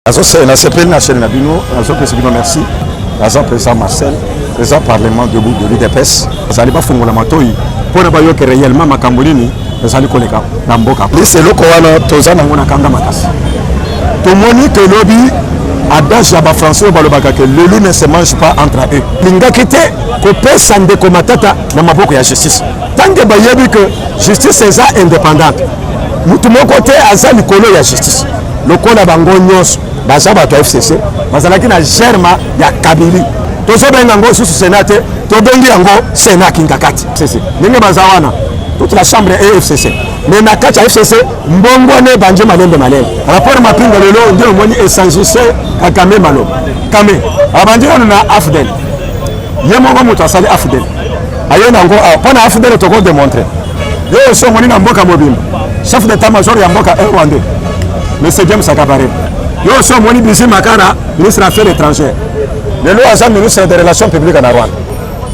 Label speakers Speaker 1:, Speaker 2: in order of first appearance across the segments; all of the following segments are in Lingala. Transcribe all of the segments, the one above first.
Speaker 1: Na CPL national Nabino, merci. Nazo président Marcel, président parlement debout de l'UDPS. Ça n'est pas fondé la matoi. Pour ne pas que réellement Makambolini, ça n'est pas Namboka. C'est le Kowana Tozana Mona Kanda Makas. Tout le monde que lobby adage à français au Balobaka que le loup ne se mange pas entre eux. L'ingakite, que personne ne commatata n'a pas beaucoup de justice. Tant que Bayebi que justice est indépendante, nous tout mon côté à ça le colo ya justice. Le colo bango nyos. Bazaba to FCC bazalaki na germa ya Kabili tozo benga ngo sous sénate to bengi ngo sénat kingakati FCC ninge bazawana toute la chambre est FCC mais na kati FCC mbongo ne banje malembe malele rapport mapinga lelo ndio moni essangise Kagame malo kame abanje na Afdel yemongo muto asali Afdel ayena ngo pona Afdel to ko démontrer yo so moni na mboka mobimba chef d'état-major ya mboka rwandais monsieur James Akabare. Yo sommes moni bisi makara ministre des affaires étrangères. Le loi agent ministre des relations publiques en Rwanda.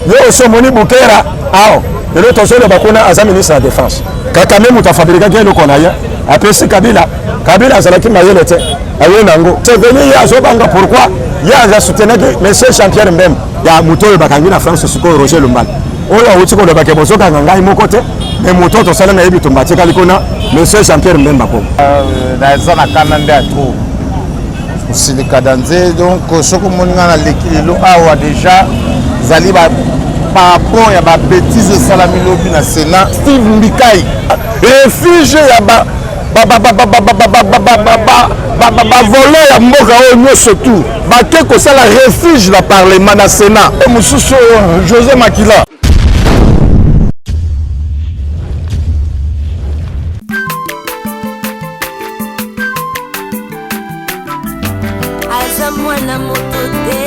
Speaker 1: Yo sommes moni bukera ao. Le loi tozo le bakuna agent ministre de la défense. Kakame mutafabrika ke lokonaya. Après ce Kabila zalaki mayelete. Ayo nango. C'est venu ya zobanga pourquoi ya za soutenir que monsieur Jean-Pierre Mbembe ya mutoyo bakangi na France siko Roger Lumbala. Oyo utiko le bakebozo kanga imokote. Mais moto to sala na yebi tumbati kalikona monsieur Jean-Pierre Mbembe bako.
Speaker 2: Na zona kanande a trop. C'est le cas d'Anzé, donc ce que mon gars a déjà zali par rapport à ma bêtise de Salaminobi na Sénat Steve Mbikai réfugié ya volé ya mboka oyo surtout ba ke ko sala refuge na parlement na Sénat mususu José Makila.
Speaker 3: Mwana moto te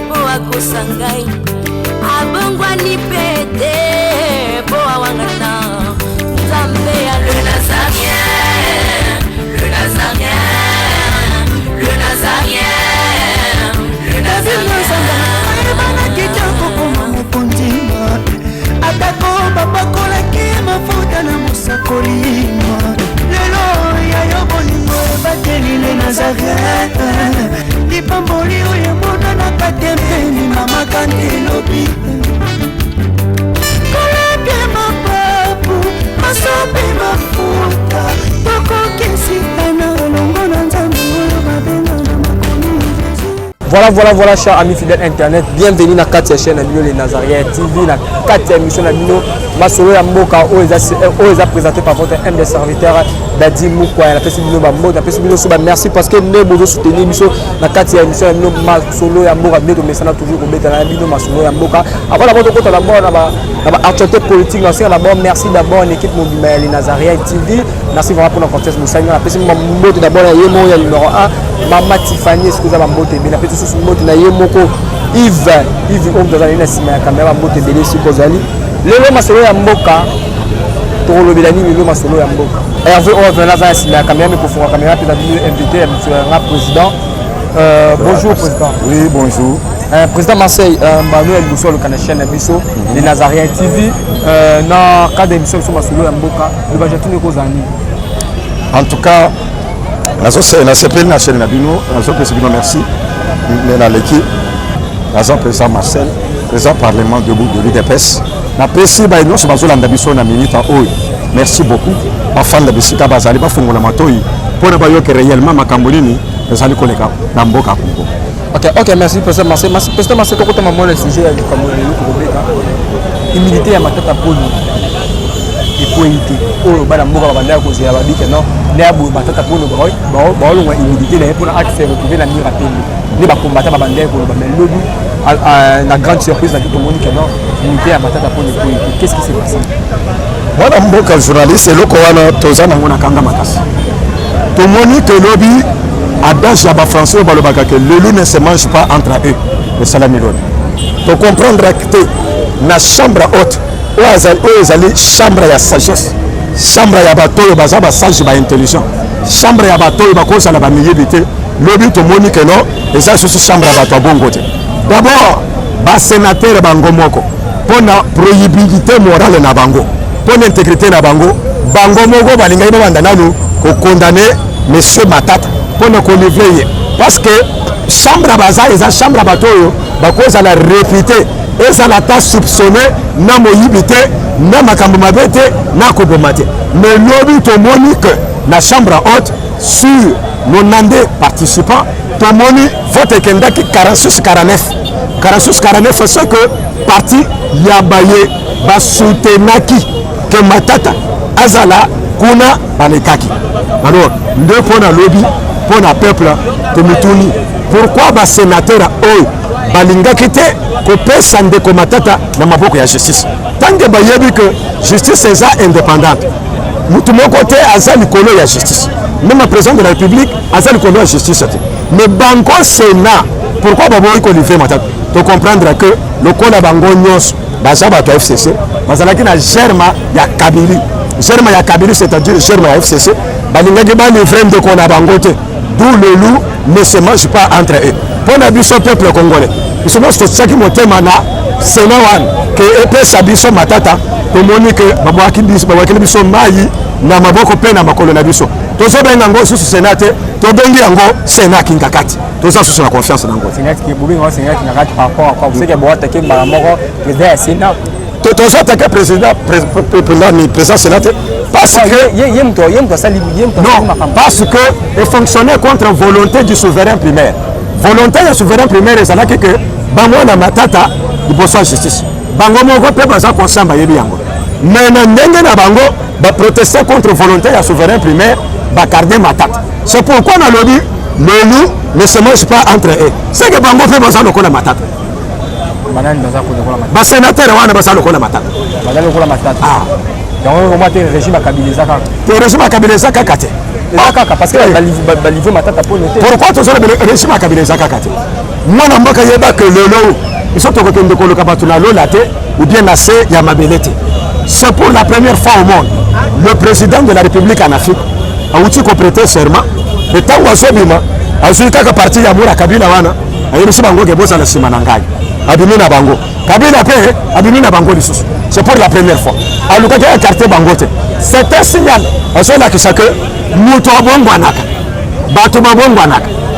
Speaker 3: po akosangai abongwa ni pete po awangata Nzambe ya le Nazarien le Nazarien le Nazarien le Nazarien bana kitoko koma mokondima atako babakola ki mafuta na musakolima lelo ya yobolingo bateli le Nazarien Pamboli oye mona na katembeni mama kandelobi koleke mapapu masope mafuta tokokesitana longo na nzambe oyo babenga na makomi.
Speaker 4: Voilà, chers amis fidèles internet, bienvenue dans la chaîne Les Nazariens TV, dans la 4e émission de Masolo ya Mboka, où est présenté par votre M des serviteurs Dadi Moukwa. La personne de merci parce que nous avons soutenu la 4e émission de Masolo ya Mboka, nous avons toujours au Masolo ya Mboka. Avant d'abord, nous avons actualité politique, merci d'abord à l'équipe Les Nazariens TV. Merci vraiment pour notre contexte. La personne d'abord, il y a numéro 1, Mama Tiffany, excusez-moi, la personne sous mot na yemoko Yves on dans la sima caméra mbote belé sikozali lelo masolo ya mboka to lobelani lelo masolo ya mboka Hervé on va dans la sima caméra mais pour faire caméra peut invité monsieur le président bonjour président.
Speaker 1: Oui bonjour
Speaker 4: président Marseille Manuel Bousso le canal chaîne Bisso Les Nazariens TV dans cadre d'émission sur masolo ya mboka le budget tout kozani
Speaker 1: en tout cas na CPL national Nabino merci. Mais l'équipe, l'agent président Marcel, président parlement debout de l'UDPS, na précis ba nous sommes en d'ambition na minute merci beaucoup. Ma fan de Bissika bazali ba fungola matoi pour ne pas que réellement Makambolini ezali koleka na mboka Congo.
Speaker 4: OK, merci président Marcel. Président Marcel ko tama le sujet ya Kambolini ko beka. Humilité ya matata poli. Equalité. Oh bana mboka banda ko zia babike non. Ne abu matata poli ba lo humilité na pour accès retrouver la mira peli. Les combattants la grande surprise à tout le monde qui a à matata pour qu'est-ce qui s'est passé?
Speaker 1: Moi, je suis journaliste, c'est le Kowana Tozana Mona Kanga Makas. Tout le monde que lobby adage à français au Balobaka que le loup ne se mange pas entre eux, le salamilon. Pour comprendre que la chambre haute, où ils allaient chambre à sagesse, chambre à bateau, bazaba sage, intelligent, chambre à bateau, bakosa la bamille d'été. Lobby to moni que non et ça c'est chambre à bateau bon côté. D'abord, bas sénateur bango moko pour la prohibidité morale na bango, pour l'intégrité na bango, bango moko balinga ina bandana ko condamner monsieur Matata pour nous livrer. Parce que chambre à bazar, et la chambre à bateau, cause à la répéter, et ça l'a pas soupçonné, n'a moyibité, n'a makambomabete, n'a kobomate. Mais l'objet to monique, la chambre haute, sur 90 participants, to moni vote kenda qui 46-49. 46-49, c'est que parti yabaye, basutenaki, que matata, azala, kuna, balekaki. Alors, deux points à lobby, pour le peuple de Mutuni. Pourquoi les sénateurs balingaki te kopesa ndeko matata na maboko ya justice? Tant que bayebi que justice est indépendante, mutu moko te aza likolo ya justice. Même le président de la République aza likolo ya justice te. Mais bango Sénat, pourquoi baboyi ko livrer matata? Tu comprendre que le kola bango nyos baza bato FCC, bazalaki na germa ya Kabili. Germa ya Kabili, c'est-à-dire germa ya FCC, balingaki ba livrer ndeko na bango te. D'où le loup ne se mange pas entre eux. Pour le peuple congolais, nous sommes tous ceux qui ont été mana, c'est nous que épée sabiso matata, pour montrer que babouaki biso maï, na maboko pe na makolo na biso. Tous ceux qui ont été sénaté, tous ceux qui ont été sénat kinkakati. Tous ceux qui ont confiance dans le
Speaker 4: sénat qui est boubé, sénat qui n'a pas rapport à vous savez qu'il y a attaqué Maramoro, président du Sénat.
Speaker 1: Tous ceux qui ont attaqué président sénateur. Parce que non, parce que il fonctionnait contre la volonté du souverain primaire. Volonté du souverain primaire, c'est là que bango na matata du bosso justice. Bango moko pe baza konsamba yebi yango. Mais na ndenge na bango ba protester contre la volonté du souverain primaire, ba garder matata. C'est pourquoi na lobby le loup ne se mange pas entre eux. C'est que bango pe baza lokola matata.
Speaker 4: Banani baza lokola matata.
Speaker 1: Ba sénateur wana baza lokola matata.
Speaker 4: Baza lokola matata. Ah. Donc, le régime a Kabileza.
Speaker 1: Le régime a Kabileza kakate.
Speaker 4: Parce que le matata pour noter.
Speaker 1: Pourquoi tu as le régime a Kabileza kakate? Moi, je ne sais pas que le lot, ils sont au côté de Kolokabatuna Lolate ou bien Nassé Yamabelete. C'est pour la première fois au monde. Le président de la République en Afrique a outil qu'on prêtait serment. Le temps où Asobima, Azuka parti Yamoura Kabila Wana, a eu Bango Gebosa la Simanangai. Abimina Bango. Kabila Pé, Abimina Bango Lissus. C'est pour la première fois. Alors, quand il y a un quartier Bangote, c'est un signal. Nous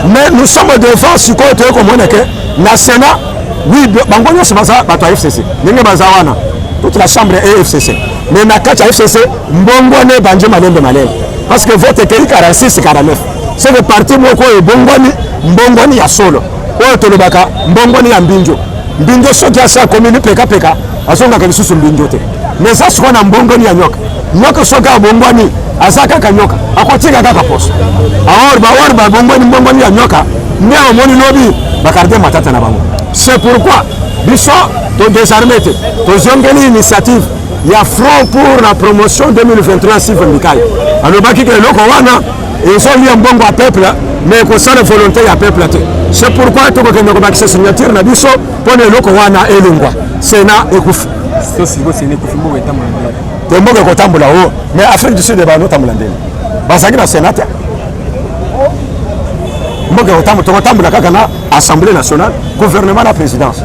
Speaker 1: mais nous sommes devant ce qu'on est comme on est que le Sénat, oui, Bangonia se basa à FCC. Toute la chambre est FCC. Mais dans le FCC, Mbongone Banjo Malembe Malem. Parce que vote est 46-49. C'est le parti Moko et Bongoni, Mbongoni ya solo. Ou Tolobaka, Mbongoni ya Mbinjo. Mbinjo soki asa commune PKPK, azonga ke susu Mbinjo te. Mais ça se na Mbongoni ya nyoka. Nyoka soka Mbongoni, azaka ka nyoka. Akotika kaka poso. Aor Mbongoni ya nyoka. Mais au moni lobby, bakarde matata na bango. C'est pourquoi biso to désarmé te. To zongeli initiative. Il y a front pour la promotion 2023 Sylvain Mikai. Alors baki ke loko wana ils sont liés en bongo à peuple mais que ça la volonté à peuple. C'est pourquoi tu peux que nous signature na biso pour le loko wana elungwa. Sénat ekufi.
Speaker 4: So sigo sénat ekufi mbo etambola.
Speaker 1: Tembo ko tambola o mais Afrique du Sud ba no tambola ndeni. Basaki na sénateur. Mbo ko tambola kaka na Assemblée nationale, gouvernement la présidence.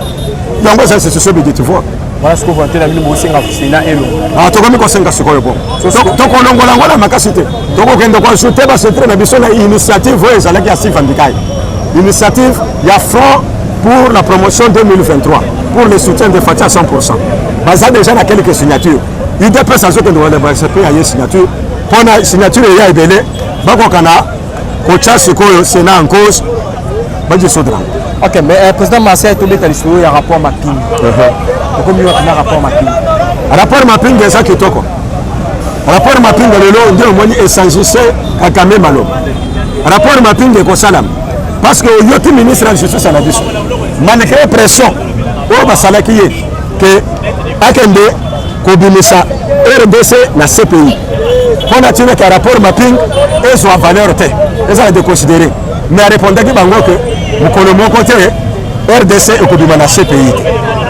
Speaker 1: Donc ça c'est ce budget tu vois.
Speaker 4: Voilà ce que vous entendez dans le Sénat et l'eau.
Speaker 1: Ah, tu as mis ce qu'on bon. Donc on a ma capacité. Donc on a ajouté une initiative initiative, il y a front pour la promotion 2023 pour le soutien de Fatia 100%. Ça déjà dans quelques signatures. Il dépasse à ce que nous avons une signature. Pour la signature, il y a Ebele, Bakokana, Kocha Sikoyo, Sénat en cause, Badji Sodran.
Speaker 4: Ok, mais président Marseille est tombé dans l'histoire, il y a un rapport mapping. Pourquoi il y a un rapport mapping?
Speaker 1: Rapport mapping, c'est ça qui est tout. Rapport mapping, il est s'agissait à Kamé Malo. Rapport mapping est Kosalam. Parce que le ministre de la Justice a dit malgré pression, au Basalaki, que Akende, Kobimisa, RDC, la CPI. On a tiré qu'un rapport mapping et soit valeur, et ça a été considéré. Mais répondait que nous connaissons côté RDC et Kobima la CPI.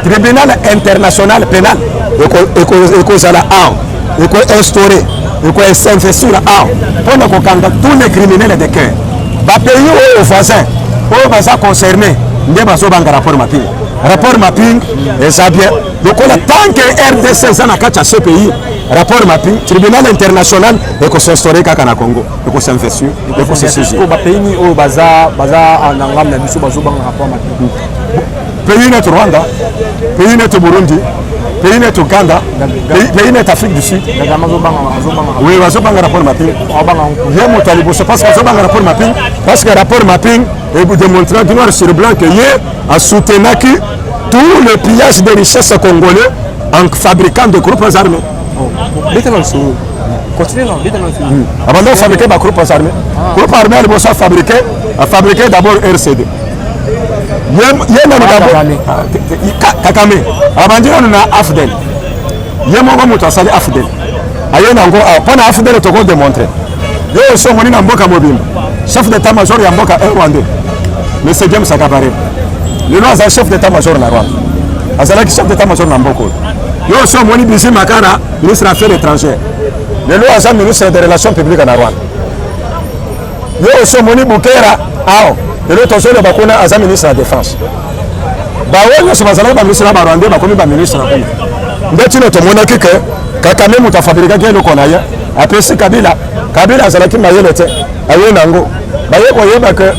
Speaker 1: Tribunal international pénal, et cause à la arme, et qu'on instauré, et qu'on s'investit la arme, pour nous condamner tous les criminels de cœur. Les pays aux voisins, aux voisins concernés, nous avons un rapport mapping. Rapport mapping, et ça bien. Donc, tant que RDC est dans la CPI, rapport mapping tribunal international ekosinstauré kaka na Congo ekosinvestir ekosisige
Speaker 4: ba pays ni o baza na ngam na biso bazobanga rapport mapping
Speaker 1: pays net Rwanda pays net Burundi pays net Uganda pays net Afrique du Sud oui bazobanga rapport mapping ye moto ali boso parce que bazobanga rapport mapping parce que rapport mapping et vous démontrez noir sur blanc que ye a soutenu tout le pillage des richesses congolais en fabriquant de groupes armés.
Speaker 4: Continuez non,
Speaker 1: avant de fabriquer des groupes armés. Groupes armés, ils vont fabriquer d'abord RCD. Kakame. Avant de on a AFDEL. Yemongo mutu asali AFDEL. Ayo nango pendant AFDEL to go démontrer. Yo so moni na mboka mobimba. Chef d'état-major ya mboka rwandais. Monsieur James Sakabare. Le nom est chef d'état-major na Rwanda. Azalaki chef d'état-major na mboko. Yo so moni Bisi Makara, ministre des Affaires étrangères. Le nom est ministre des Relations publiques na Rwanda. Yo so moni Bukera, le nom tozo le bakona aza ministre de la Défense. Ba wonyo so bazalaki ba ministre ba Rwanda ba komi ba ministre na Congo. Ndeti no tomona kike Kakame muta fabrika ke loko na ya. Apesi Kabila azalaki mayele te. Ayo nango. Ba yeko yeba que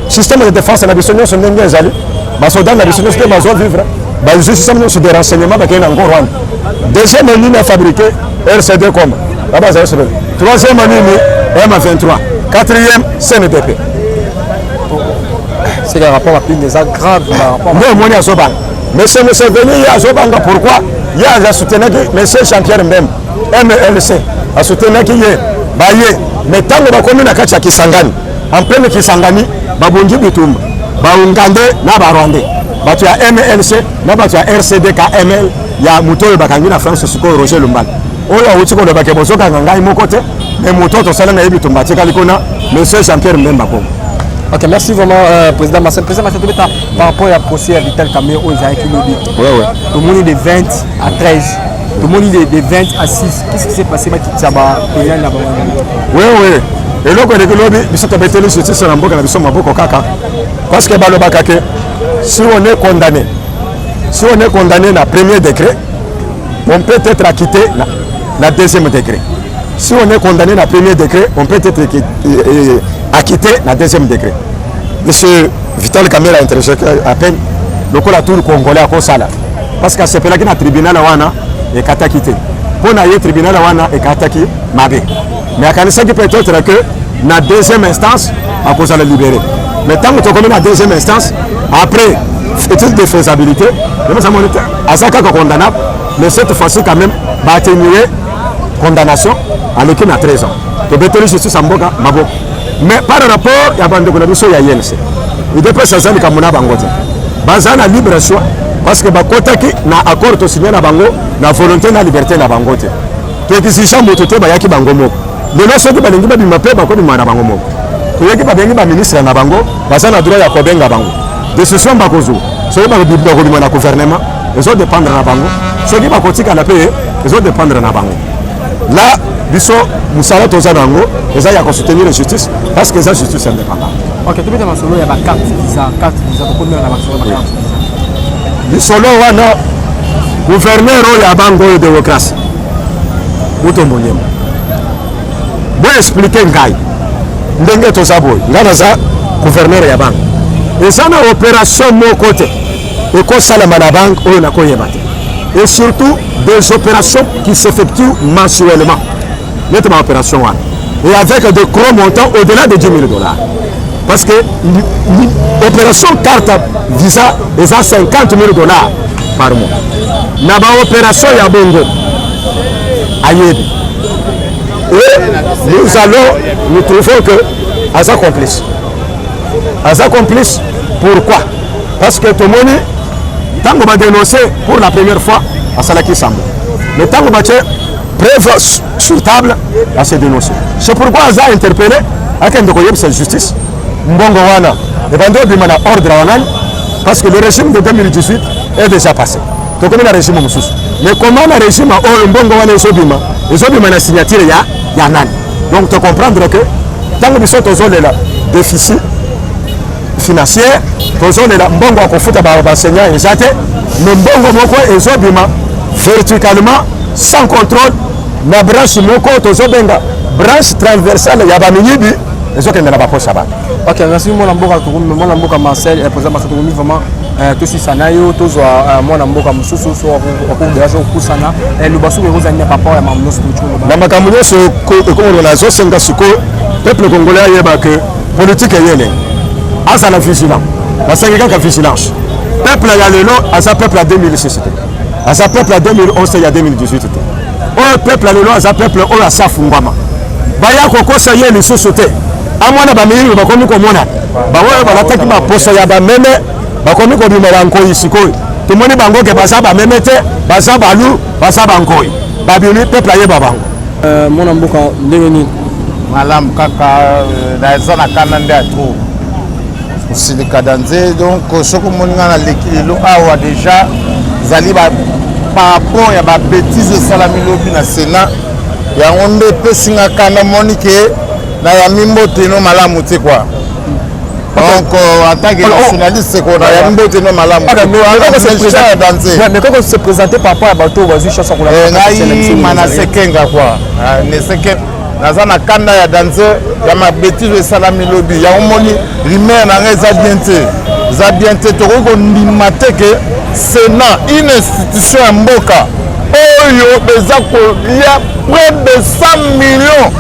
Speaker 1: système de défense na biso nyonso ndenge ezali basoda na biso nyonso bazo vivre bazo système nyonso de renseignement bakena ngo Rwanda. Deuxième ligne à fabriquer RCD comme troisième ligne M23, quatrième CNDP.
Speaker 4: C'est un rapport à plus des grave
Speaker 1: non moi à Zoban mais c'est venu à Zoban pourquoi il y a soutenu monsieur Jean-Pierre Mbem MLC a soutenu qui est baye mais tant que bakomi na kati ya Kisangani en plein Kisangani babongi bitumba baungande na barwande batu ya MLC na batu ya RCD KML ya mutoyo bakangi na France siko Roger Lumbala oyo uti ko lobake bozoka ngai moko te mais mutoto sala na bitumba tikali kona monsieur Jean-Pierre Mbemba ko.
Speaker 4: Ok, merci vraiment président Marcel. Président Marcel, par rapport à la procès à Vital Kamerhe aux Aïki Lobby.
Speaker 1: Ouais.
Speaker 4: Tout le monde est de 20 à 13. Tout le monde est de 20 à 6. Qu'est-ce qui s'est passé avec Tchaba
Speaker 1: Oui. Et là, quand on lobby, il faut que les justice en Mboka, ils sont beaucoup kaka. Parce que si on est condamné dans le premier décret, on peut être acquitté dans le deuxième décret. Si on est condamné dans le premier décret, on peut être acquitté dans le deuxième décret. Monsieur Vital Kamerhe a interjecté à peine le tour congolais à Kosala. Parce que c'est là que le tribunal est acquitté. Pour le tribunal est attaqué, mais à Kanissa qui peut être que dans la deuxième instance, à cause de la libérer. Mais tant que tu connais la deuxième instance, après étude de faisabilité, à ça qu'on condamnable, mais cette fois-ci quand même, va atténuer condamnation à l'équipe à 13 ans. Tu peux te justice en Boga, Mabo. Mais par rapport à la bande de Konabiso, il y a YLC. Il dépend de ça, il y a Bangote. Bazana libre choix. Parce que Bakota qui n'a accord de signer la Bango, la volonté de la liberté de la Bangote. Donc si chambre de Bayaki Bangomo. Le nom de Balingi Bimapé, Bakoni Manabangomo. Il y a qui va ministre à Bango, Bazana droit à Kobenga Bango. Décision Bakozo. Ceux qui vont dépendre du gouvernement, ils ont dépendre de la Bango. Ceux qui vont continuer à la payer, ils ont dépendre de la Bango. Là, biso musala toza nango eza ya soutenir la justice parce que c'est justice indépendante.
Speaker 4: OK, tu peux te masolo ya ba carte visa pour connaître la masolo ba carte.
Speaker 1: Bisolo wana gouverneur ya bango de démocratie. Utombonyema. Bo expliquer ngai. Ndenge toza boy. Ngana za gouverneur ya bango. Eza na opération mo côté. Eko sala na banque o na koyeba te. Et surtout des opérations qui s'effectuent mensuellement. Notre opération et avec de gros montants au-delà de $10 000. Parce que l'opération carte visa est à $50 000 par mois. N'a pas opération Yabongo Ayebi. Et nous trouvons que Asa complice. Asa complice, pourquoi? Parce que tout le monde, tant qu'on va dénoncer pour la première fois à Salaki Sambo. Mais tant qu'on va preuve sur table à se dénoncer. C'est pourquoi Aza a interpellé à la justice. Mbongo Wana, et Bando Bimana ordre Wanan, parce que le régime de 2018 est déjà passé. Donc on a le régime Moussous. Mais comment le régime Mbongo Wana et Sobima, et Sobima la signature Yanan. Donc tu comprendre que tant que nous sommes aux déficit financier, nous sommes Mbongo à Kofuta enseignant et Jate, mais Mbongo Moko et Sobima verticalement, sans contrôle, na branche moko tozobenga branche transversale ya bamiyibi ezokende na bapoche ba.
Speaker 4: Ok, merci mon mboka Marcel et président Marcel Tokomi vraiment to si sanayo to zo mon mboka mususu so ko déjà ko sana et le basu ko zanya papa ya mamuno so tucho
Speaker 1: na makambo so ko na zo senga siko peuple congolais yeba que politique yele asa na vigilant na senga ka vigilance peuple ya lelo asa peuple à 2016 asa peuple à 2011 ya 2018 o peuple ya lelo asa peuple o asa fungwama baya ko kosa yele sosote amwana bamiri bakomi komona bawe balataki baposo ya bameme bakomi kobimela nkoi sikoyo tomoni bango ke baza bameme te baza balu baza bankoi babili peuple ayeba bango
Speaker 4: mwana mboka ndenge nini
Speaker 2: malamu kaka naza na kana nde atro kosilika danze donc soki omoni nga na leki lelo awa déjà ezali par rapport ya babétise esalami lobi na sénat yango nde epesinga kana moni ke na ya mimbote no malamu te quoi. Donc en tant que nationaliste c'est qu'on a ya mimbote no malamu.
Speaker 4: Mais quand on se présenter par rapport à bateau vas-y chanson pour la
Speaker 2: ngai manasekenga quoi. Ne seke naza na kanda ya danser ya ma bêtise esalami lobi ya omoni rimer na ngai za bien te toko ndima te ke Sénat une institution ya mboka oyo beza ko ya près de 100 millions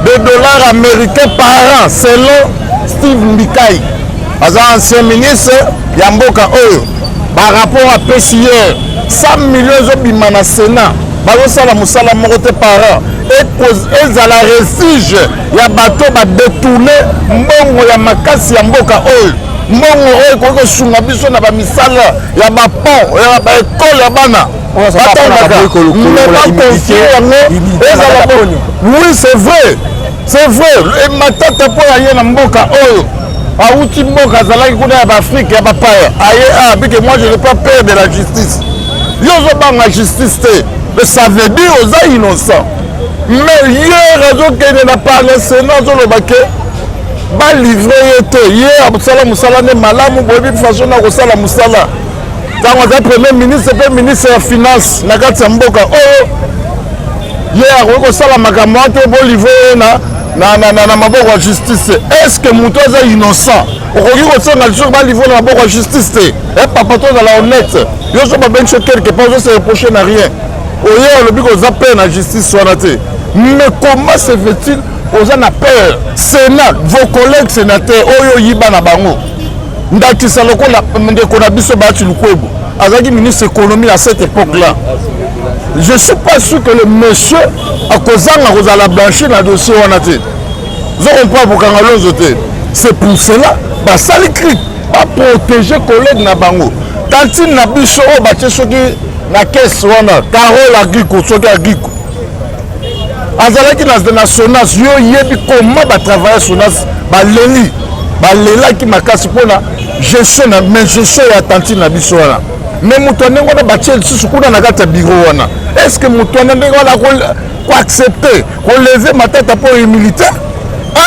Speaker 2: de dollars américains par an selon Steve Mbikai, ancien ministre Yamboka Oyo. Par rapport à PCR, 100 millions de bimans na Sénat, bazosala musala moko te par an. Et ezala refuge ya bato ba détourner mbongo ya makasi ya mboka Oyo. Mbongo oyo ko sunga biso na ba misala ya ba pont ya ba école ya bana. Oui, c'est vrai. C'est vrai, et matata po ya na mboka oyo auti mboka zalaki kuna ya Afrique ya bapaya aye bike moi je n'ai pas peur de la justice yozo banga justice te mais ça veut dire oza innocent mais hier azokende na parle Sénat zoloba ke ba livrer yete hier abusala musala ne malamu boyebi façon na kosala musala tango za premier ministre pe ministre ya finance na kati ya mboka oyo hier akosala makambo ate bo livrer na maboko ya justice. Est-ce que moto aza innocent okoki kosenga lisoki balivre na maboko ya justice te e papa tozala honnête yo so babengi so quelque part ozo se reprocher na rien oye olobi koza peur na justice wana te mais comment se fait-il oza na peur Sénat vos collègues sénateurs oyo yiba na bango ndakisa lokola ndeko na biso Bahati Lukwebo azalaki ministre économie à cette époque là. Je ne suis pas sûr que le monsieur a causé la blanchir dans le dossier. C'est pour cela que ça l'écrit pas protéger les collègues na bango. Quand il n'a pas sur la caisse, Carole Agricole, Agricole. Azalaki dans la SONAS, comment travailler sur SONAS, balela qui m'a cassé pour la gestion, mais gestion et attentive na bisoana. Mais mutone ngona bachel susukuna na kata bureau wana. Est-ce que mutone ngona ko accepter ko lever ma tête pour les militaires?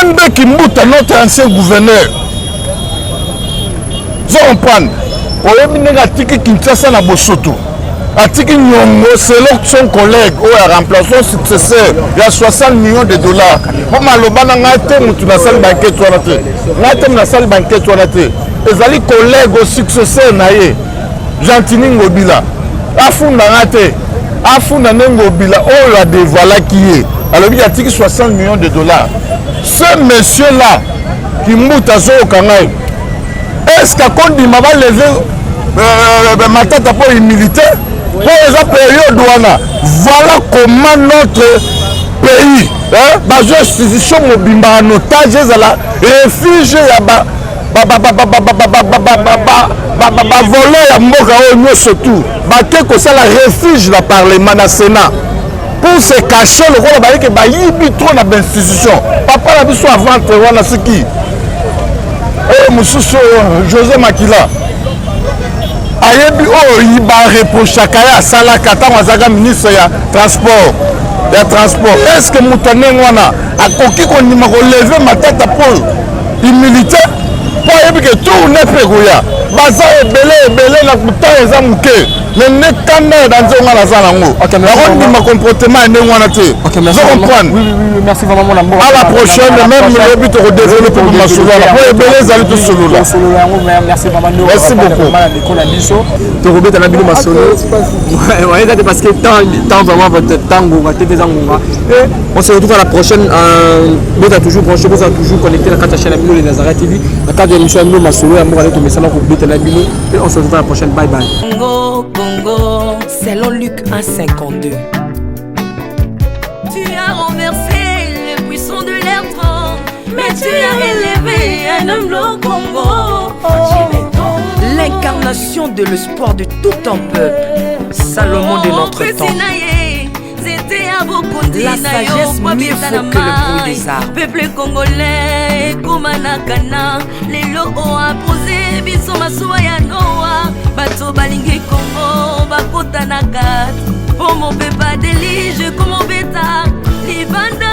Speaker 2: Ande qui muta notre ancien gouverneur. Zo comprendre. Oyebi nga tiki Kinshasa na Bosoto. Atiki Nyongo selon son collègue ou a remplacé son successeur, il y a 60 millions de dollars. Pour malobana ngate mutu na salle banquette wana te. Ngate na salle banquette wana te. Ezali collègue au successeur na ye. Gentini Ngobila afunda ngate afunda Ngobila on l'a dévoilé qui est alors il y a 60 millions de dollars. Ce monsieur là qui mouta zo kangai est-ce qu'à Kondi m'a lever ma tête pour les militaires pour les période wana voilà comment notre pays basé institution mobimba en otage la réfugié ya voler ya mboka oyo nyonso tout bake kosala refuge na parlement na Sénat pour se cacher lokola bayeke bayibi trop na bainstitution papa na biso avant te wana siki oyo mosusu José Makila ayebi oyo yiba reprochaka ye asalaka ntango azalaka ministre ya transport est-ce que moto ndenge wana akoki kondima koleve matata po imilitaire po ayebi ke tourne mpe koya baza ebele na kuta eza moke mais ne kanda dans nzonga na zala ngo nakondima comportement ya ndenge wana te zo comprendre
Speaker 4: merci vraiment mon amour
Speaker 2: à la prochaine même lobi tokodévelopper masolo wana po ebele ezali tosolola
Speaker 4: merci vraiment
Speaker 2: merci beaucoup
Speaker 4: na biso tokobeta na bino masolo ouais parce que temps vraiment votre temps ngonga te peza ngonga et on se retrouve à la prochaine vous êtes toujours branché vous êtes toujours connecté à la chaîne Bino les Nazareth TV la carte d'émission Bino masolo ya mboka to mesana ko beta na bino et on se retrouve à la prochaine bye bye
Speaker 3: Congo, selon Luc 1,52. Tu as renversé les puissants de l'air trente, mais tu as élevé un homme au Congo. L'incarnation de l'espoir de tout un peuple, Salomon de notre temps. La sagesse mieux faut que le bruit des arbres. Peuple congolais, Komanakana, les locaux ont imposé, biso masuaya noa, bato balingi Congo, bakota nakat, pour mon peuple délige, comme mon bêta, libanda.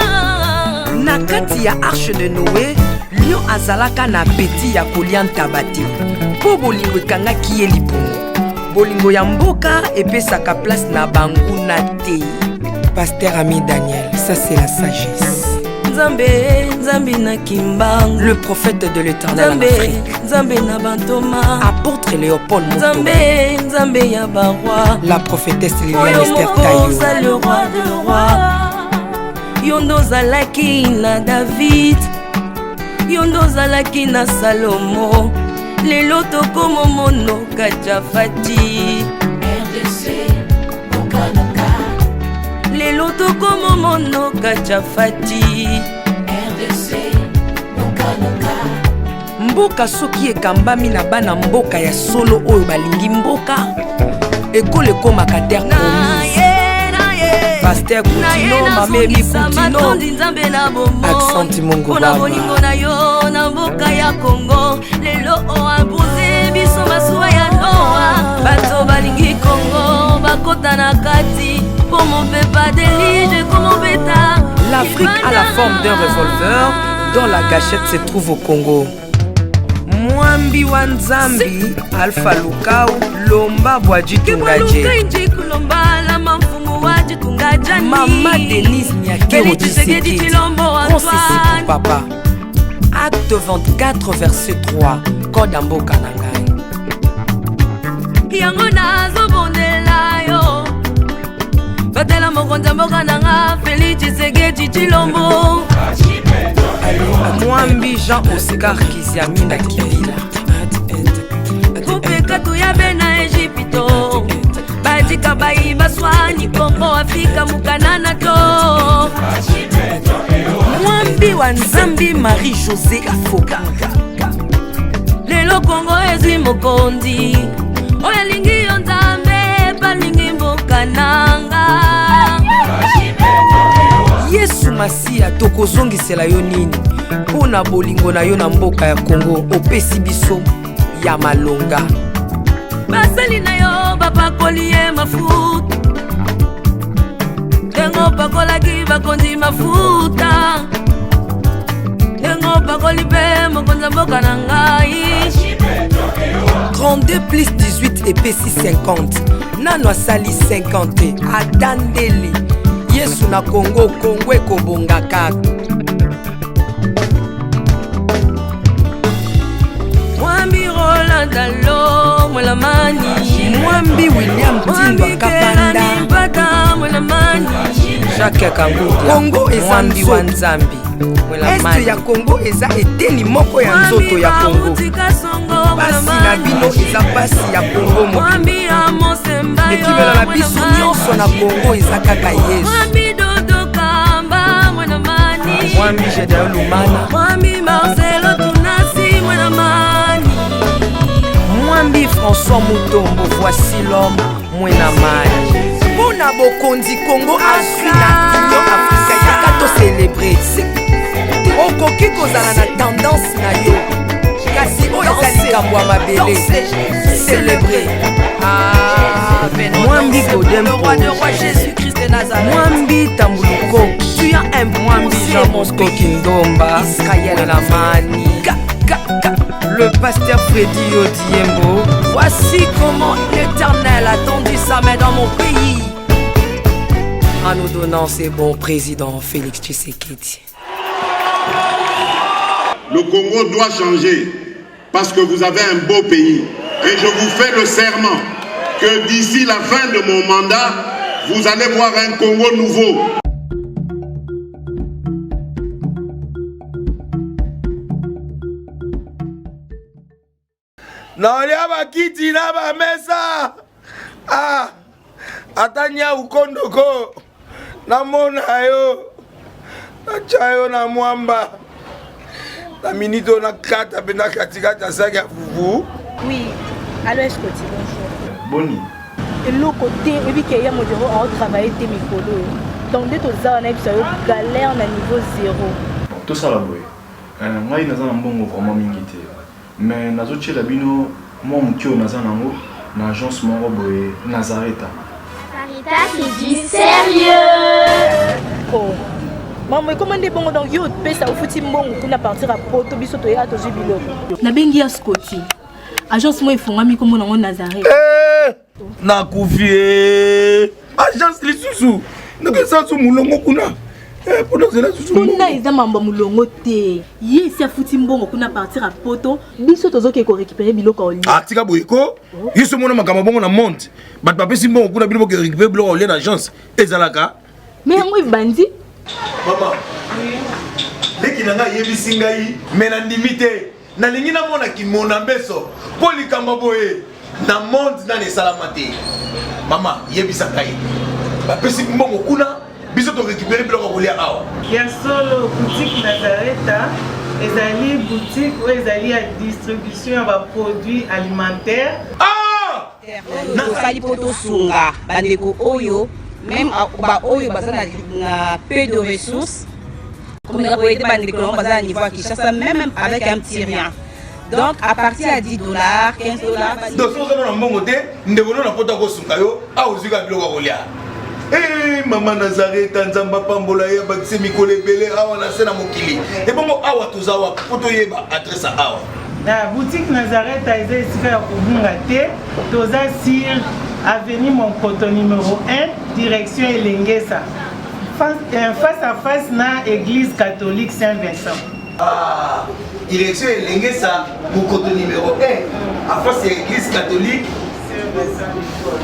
Speaker 3: Nakati ya arche de Noé, lion azalaka na beti ya kolian tabati, po bolingo kanga kiye lipongo, bolingo ya mboka epesaka place na bangu na te. Pasteur Ami Daniel, ça c'est la sagesse. Nzambe, Nzambe na Kimbang, le prophète de l'Éternel en Afrique. Nzambe na Bantoma, apôtre Léopold Moto. Nzambe, Nzambe ya Barwa, la prophétesse Liliane Esther Tayo. Le roi de roi. Yondo zalaki na David, Yondo zalaki na Salomo. Lelo tokomo mono Kajafati. RDC, lelo tokomo mono Kajafati. RDC Noka mboka soki ekambami na bana mboka ya solo oyo balingi mboka ekole ekomaka terre promise. Pasteur Koutino mamemi Koutino accent mongo baba bolingo na yo na mboka ya Congo lelo o imposé biso masuwa ya Noa bato balingi Congo bakota na kati. L'Afrique a la forme d'un revolver dont la gâchette se trouve au Congo. Mwambi Wanzambi, Alpha Lukao, Lomba Bwadji Tungaje. Maman Denise Nyakero Disséqué, Concessi pour papa. Acte 24, verset 3, Kodambo Kanangai. Yango nazo bondela yo. Batela mokonza mboka nanga Félix Tshisekedi Tshilombo. Mwambi Jean Oscar Kiziami na Kibila. Kupeka tuyabe na Egypto. Badika bayi baswani Kongo Afrika mukanana to. Mwambi wa Nzambi Marie-Josée Afoka. Lelo Kongo ezi mokondi. Oya lingi yo Nzambe balingi mboka nanga. Yesu Masia tokozongisela yo nini mpona bolingo na yo na mboka ya Congo opesi biso ya malonga. Basali na yo bapakoli ye mafuta ndengo pakolaki bakonzi mafuta ndengo pakoli mpe mokonza mboka na ngai. 32 plus 18 epesi 50 nano asali 50 atandeli Yesu na Congo, Congo ekobonga kaka. Mwambi Roland Dalo Mwelamani, Mwambi William Tindwa Kapanda, Jacques Kangoudi, Congo eza Mwambi wa Nzambi Mwelamani. Este ya Congo eza eteni moko ya nzoto ya Congo. Basi na bino eza basi ya Congo moko. Ekibela na biso nyonso na Congo eza kaka Yesu. Mwambi Jedeo Lumana, Mwambi Marcelo Tunasi Mwenamani, Mwambi François Mutombo, voici l'homme Mwenamani. Pona bokonzi Congo azwi na Union Africaine yaka to célébrer. Okoki kozala na tendance na yo kasi oyo ezali likambo ya mabele célébrer. Mwambi Godempo, Mwambi Tambuluko, tu as un Mwambi Jean Bosco Kindomba, Israël Lamani, le pasteur Freddy Odiembo. Voici comment l'Éternel a tendu sa main dans mon pays en nous donnant ses bons présidents Félix Tshisekedi.
Speaker 5: Le Congo doit changer parce que vous avez un beau pays. Et je vous fais le serment que d'ici la fin de mon mandat, vous allez voir un Congo nouveau.
Speaker 2: Naolia bakiti na ba mesa. Ah. Atanya ukondoko. Namona yo. Nachayo na mwamba. La minito na kata bena katikata saki ya fufu.
Speaker 6: Oui. Allô, est-ce que tu bonjour.
Speaker 2: Boni.
Speaker 6: Et l'autre côté, et puis qu'il y a mon bureau à travailler tes micros. Donc dès que tu as un galère na niveau 0.
Speaker 7: Tout ça là boy. Moi il n'a pas bon vraiment mingité. Mais nazo tchela bino moi mukio naza nango na agence moko boy Nazareta.
Speaker 8: Sarita qui dit sérieux.
Speaker 6: Oh. Maman, comment on dit bon donc yo pesa au fouti mbongo kuna partir à poto biso to ya to jibilo. Na bengi ya Scotty. Agence moi ifungami comme on Nazareta.
Speaker 2: Na kufie. Agence lisusu. Naka sa su mulongo kuna. Pour cela susu.
Speaker 6: Kuna eza mamba mulongo te. Ye si afuti mbongo kuna partir à poto biso tozo ke ko récupérer biloko oli.
Speaker 2: Ah tika boyeko. Yeso mona makamba bongo na monte. Bat pape si mbongo kuna biloko ke récupérer biloko oli na agence. Ezalaka.
Speaker 6: Mais moi bandi.
Speaker 2: Maman. Deki nanga yebisi ngai mena ndimite. Na lingi na mona ki mona beso. Poli kamba boye. Na monde na ne salamate. Mama yebisa ngai. Ba pesi mbongo kuna biso to récupérer biloko kolia awa.
Speaker 9: Ya solo boutique Nazareta ezali boutique où ezali à distribution de produits alimentaires.
Speaker 2: Ah!
Speaker 10: Nasali poto sunga bandeko oyo même ba oyo bazana na peu de ressources comme la boîte bandeko bazana niveau à Kinshasa même avec un petit rien. Donc à partir à $10, $15.
Speaker 2: Donc si vous avez un bon côté, nous devons nous porter au sungayo à uzika biloko kolia. Eh maman Nazareta nzamba pambola ya bakise mikole belé awa na sena mokili. Et bon awa tozawa poto yeba adresse awa.
Speaker 9: La boutique Nazareta est ici à Kubungate, toza sur avenue Monkoto numéro 1, direction Elengesa. Face à face na église catholique Saint-Vincent.
Speaker 2: Ah, direction Elengesa, Monkoto numéro 1, à face de l'église catholique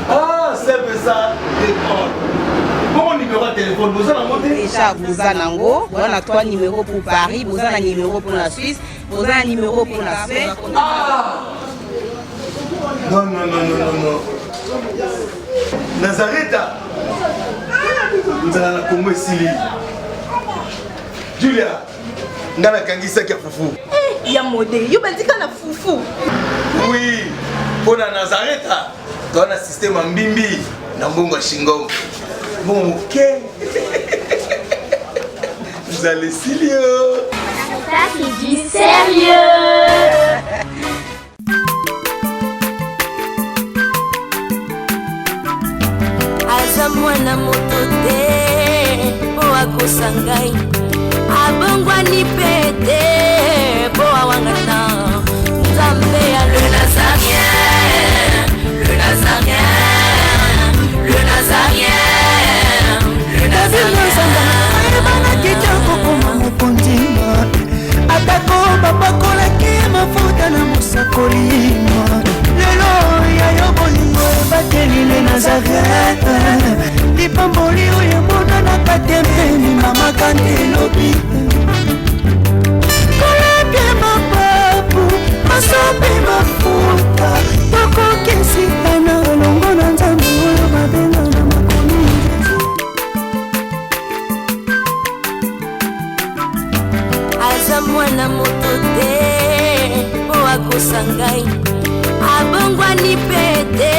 Speaker 2: Ah, c'est ça, l'école. Bon numéro de téléphone, vous avez monté
Speaker 10: déjà, vous avez on a 3 numéros pour Paris, vous avez un numéro pour la Suisse, vous avez un numéro pour la Suède.
Speaker 2: Ah non, non, non, non, non, non. Nazareta nous allons la Congo ici. Julia, nous allons la Kangisa qui a foufou.
Speaker 6: Eh, il y a modé, il y a un foufou.
Speaker 2: Oui, pour la Nazareta, tu as un système en bimbi, dans Bongo Shingo. Bon, ok. Vous allez Silio.
Speaker 8: Ça qui dit sérieux.
Speaker 3: Aza mwana moto te po akosa ngai abongwani pete po awangana nzambe ya le Nazarien, le Nazarien, le Nazarien, le Nazarien.
Speaker 11: Kokoma mokondima atako bapakolaki mafuta na mosakolima lelo yayo bolingo bateli le Nazareta lipamboli oyo monanaka tembeni mama kandelobi koleke mapapu masopi mafuta tokokisika na olongo na nzambe oyo babenga na makomi
Speaker 3: aza mwana moto te po akosa ngai abongwani pete